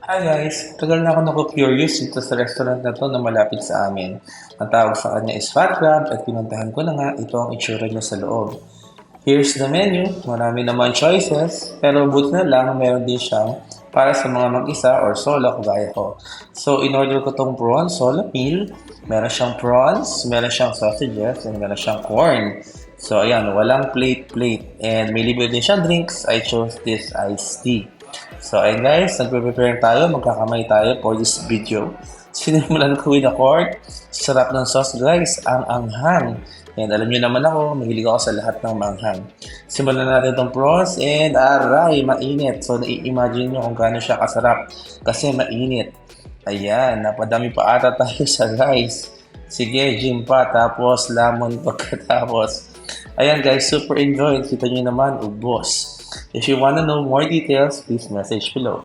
Hi guys, tagal na ako naku-curious dito sa restaurant na to na malapit sa amin. Ang tawag sa kanya is Fat Crab at pinuntahan ko na nga ito ang itsura niya sa loob. Here's the menu, marami naman choices, pero buti na lang meron din siyang para sa mga mag-isa or solo kagaya ko. So in-order ko tong prawn solo meal, meron siyang prawns, meron siyang sausages, and meron siyang corn. So ayan, walang plate and may libre din siyang drinks. I chose this iced tea. So, ayun guys, nagpe-prepare tayo, magkakamay tayo for this video. Sinimulan ko with a cork. Sarap ng sauce guys, ang anghang. And alam niyo naman ako, mahilig ako sa lahat ng manghang. Simulan natin itong prawns and aray, mainit. So, nai-imagine niyo kung gaano siya kasarap kasi mainit. Ayan, napadami pa ata tayo sa rice. Sige, gym pa, tapos lamon pagkatapos. Ayan guys, super enjoy. Kita niyo naman, ubos. If you want to know more details, please message below.